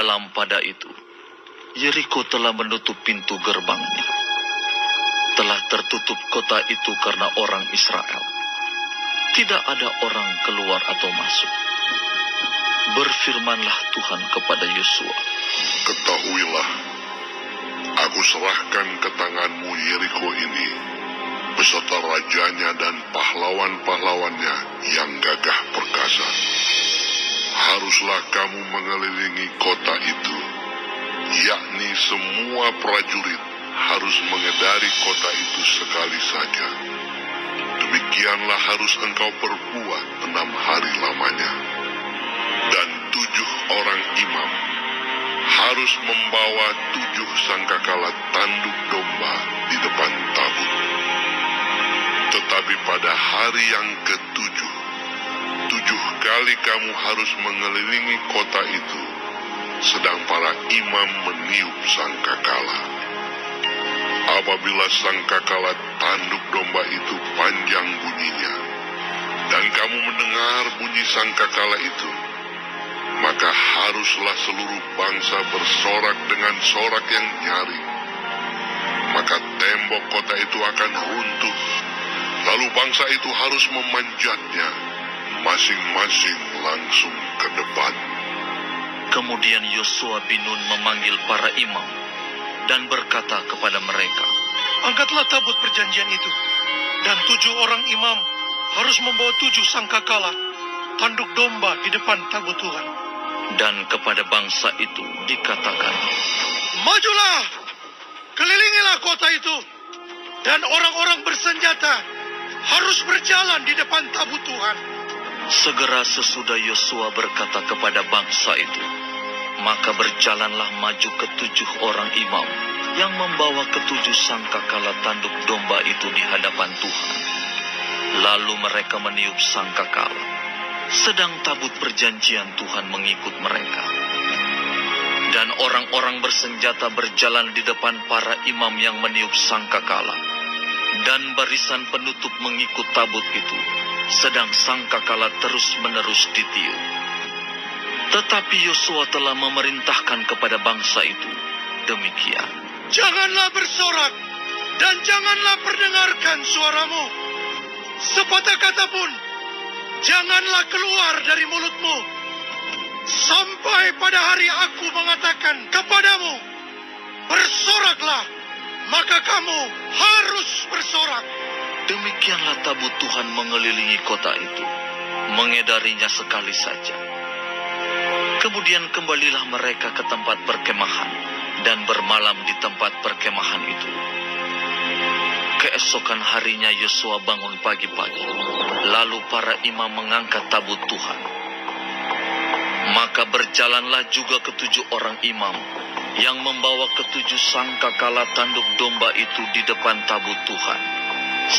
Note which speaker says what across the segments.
Speaker 1: dalam pada itu, Yeriko telah menutup pintu gerbangnya. Telah tertutup kota itu karena orang Israel. Tidak ada orang keluar atau masuk. Berfirmanlah Tuhan kepada Yosua.
Speaker 2: Ketahuilah, aku serahkan ke tanganmu Yeriko ini, beserta rajanya dan pahlawan-pahlawannya yang gagah perkasa. Haruslah kamu mengelilingi kota itu, yakni semua prajurit harus mengedari kota itu sekali saja. Demikianlah harus engkau perbuat 6 hari lamanya. Dan 7 orang imam harus membawa 7 sangkakala tanduk domba di depan tabut. Tetapi pada hari yang ke-7, 7 kali kamu harus mengelilingi kota itu, sedang para imam meniup sangkakala. Apabila sangkakala tanduk domba itu panjang bunyinya, dan kamu mendengar bunyi sangkakala itu, maka haruslah seluruh bangsa bersorak dengan sorak yang nyaring. Maka tembok kota itu akan runtuh, lalu bangsa itu harus memanjatnya, masing-masing langsung ke depan.
Speaker 1: Kemudian Yosua bin Nun memanggil para imam dan berkata kepada mereka,
Speaker 3: Angkatlah tabut perjanjian itu, dan 7 orang imam harus membawa 7 sangkakala tanduk domba di depan tabut Tuhan.
Speaker 1: Dan kepada bangsa itu dikatakan,
Speaker 3: Majulah, kelilingilah kota itu, dan orang-orang bersenjata harus berjalan di depan tabut Tuhan.
Speaker 1: segera sesudah Yosua berkata kepada bangsa itu, maka berjalanlah maju ke-7 orang imam yang membawa ke-7 sangkakala tanduk domba itu di hadapan Tuhan. Lalu mereka meniup sangkakala, sedang tabut perjanjian Tuhan mengikut mereka. Dan orang-orang bersenjata berjalan di depan para imam yang meniup sangkakala, dan barisan penutup mengikut tabut itu, sedang sangkakala terus-menerus ditiup. Tetapi Yosua telah memerintahkan kepada bangsa itu demikian.
Speaker 3: Janganlah bersorak, dan janganlah perdengarkan suaramu. Sepatah kata pun janganlah keluar dari mulutmu, sampai pada hari aku mengatakan kepadamu, bersoraklah, maka kamu harus bersorak.
Speaker 1: Demikianlah tabut Tuhan mengelilingi kota itu, mengedarinya sekali saja. Kemudian kembalilah mereka ke tempat perkemahan, dan bermalam di tempat perkemahan itu. Keesokan harinya Yosua bangun pagi-pagi, lalu para imam mengangkat tabut Tuhan. Maka berjalanlah juga ke-7 orang imam yang membawa ke-7 sangkakala tanduk domba itu di depan tabut Tuhan.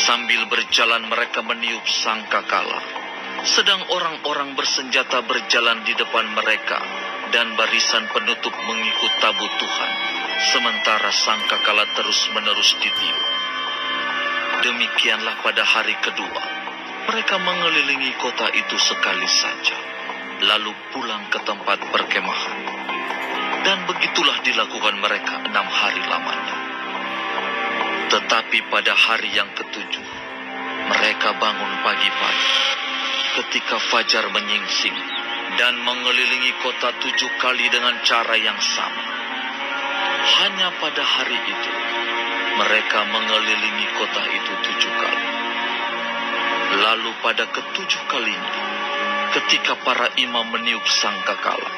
Speaker 1: Sambil berjalan mereka meniup sangkakala, sedang orang-orang bersenjata berjalan di depan mereka, dan barisan penutup mengikut tabut Tuhan, sementara sangkakala terus-menerus ditiup. Demikianlah pada hari kedua, mereka mengelilingi kota itu sekali saja, lalu pulang ke tempat perkemahan. Dan begitulah dilakukan mereka 6 hari lamanya. Tetapi pada hari yang ke-7, mereka bangun pagi-pagi, ketika fajar menyingsing, dan mengelilingi kota 7 kali dengan cara yang sama. Hanya pada hari itu, mereka mengelilingi kota itu 7 kali. Lalu pada ke-7 kalinya, ketika para imam meniup sangkakala,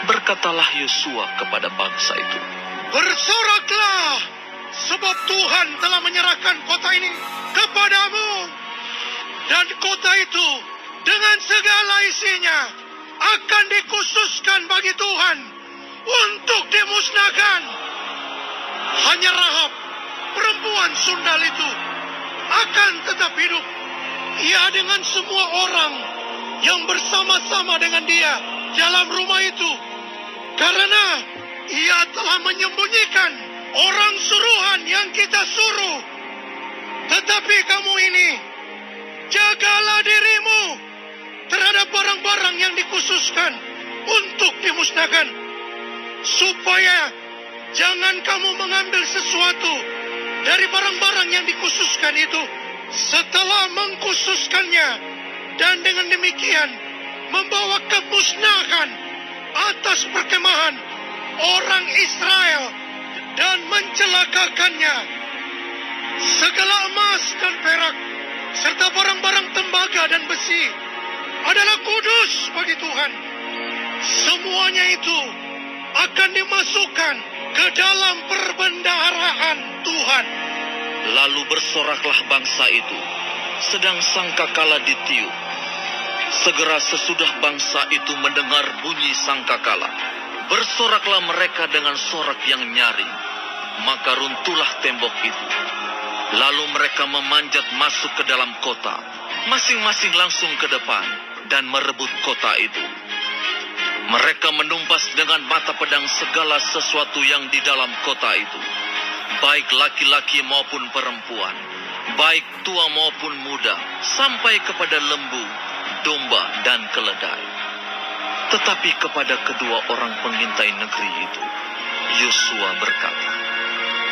Speaker 1: berkatalah Yosua kepada bangsa itu,
Speaker 3: Bersoraklah, sebab Tuhan telah menyerahkan kota ini kepadamu. Dan kota itu dengan segala isinya akan dikhususkan bagi Tuhan untuk dimusnahkan. Hanya Rahab, perempuan sundal itu, akan tetap hidup. Ia dengan semua orang yang bersama-sama dengan dia dalam rumah itu, karena ia telah menyembunyikan orang suruhan yang kita suruh. Tetapi kamu ini, jagalah dirimu terhadap barang-barang yang dikhususkan untuk dimusnahkan. supaya jangan kamu mengambil sesuatu dari barang-barang yang dikhususkan itu setelah mengkhususkannya, dan dengan demikian membawa kemusnahan atas perkemahan orang Israel dan mencelakakannya. Segala emas dan perak serta barang-barang tembaga dan besi adalah kudus bagi Tuhan. Semuanya itu akan dimasukkan ke dalam perbendaharaan Tuhan.
Speaker 1: Lalu bersoraklah bangsa itu, sedang sangkakala ditiup. Segera sesudah bangsa itu mendengar bunyi sangkakala, bersoraklah mereka dengan sorak yang nyaring, maka runtuhlah tembok itu. Lalu mereka memanjat masuk ke dalam kota, masing-masing langsung ke depan, dan merebut kota itu. Mereka menumpas dengan mata pedang segala sesuatu yang di dalam kota itu, baik laki-laki maupun perempuan, baik tua maupun muda, sampai kepada lembu, domba, dan keledai. Tetapi kepada kedua orang pengintai negeri itu, Yosua berkata,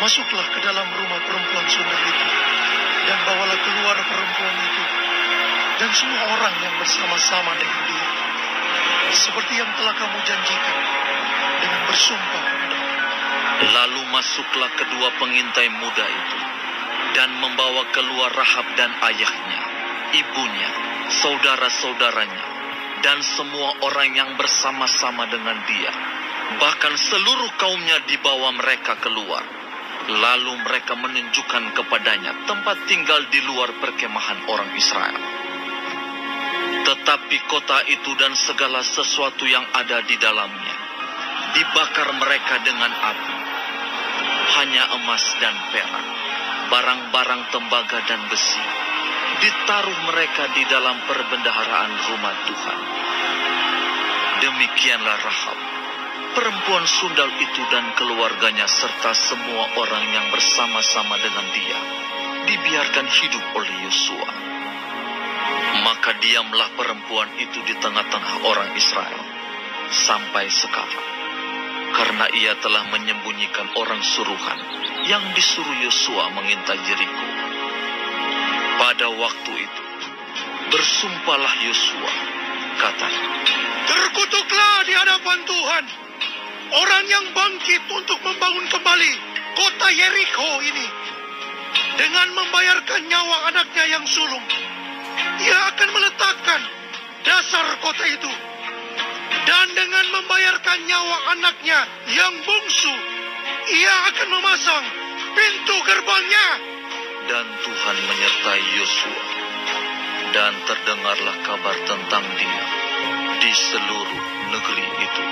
Speaker 3: Masuklah ke dalam rumah perempuan sundal itu, dan bawalah keluar perempuan itu, dan semua orang yang bersama-sama dengan dia, seperti yang telah kamu janjikan dengan bersumpah kepada-Mu.
Speaker 1: Lalu masuklah kedua pengintai muda itu, dan membawa keluar Rahab dan ayahnya, ibunya, saudara-saudaranya, dan semua orang yang bersama-sama dengan dia. Bahkan seluruh kaumnya dibawa mereka keluar. Lalu mereka menunjukkan kepadanya tempat tinggal di luar perkemahan orang Israel. Tetapi kota itu dan segala sesuatu yang ada di dalamnya dibakar mereka dengan api. Hanya emas dan perak, barang-barang tembaga dan besi, ditaruh mereka di dalam perbendaharaan rumah Tuhan. Demikianlah Rahab, perempuan sundal itu dan keluarganya serta semua orang yang bersama-sama dengan dia dibiarkan hidup oleh Yosua. Maka diamlah perempuan itu di tengah-tengah orang Israel sampai sekarang, karena ia telah menyembunyikan orang suruhan yang disuruh Yosua mengintai Yeriko. Pada waktu itu bersumpahlah Yosua, katanya,
Speaker 3: Terkutuklah di hadapan Tuhan orang yang bangkit untuk membangun kembali kota Yeriko ini dengan membayarkan nyawa anaknya yang sulung. Ia akan meletakkan dasar kota itu, dan dengan membayarkan nyawa anaknya yang bungsu, ia akan memasang pintu gerbangnya.
Speaker 1: Dan Tuhan menyertai Yosua, dan terdengarlah kabar tentang dia di seluruh negeri itu.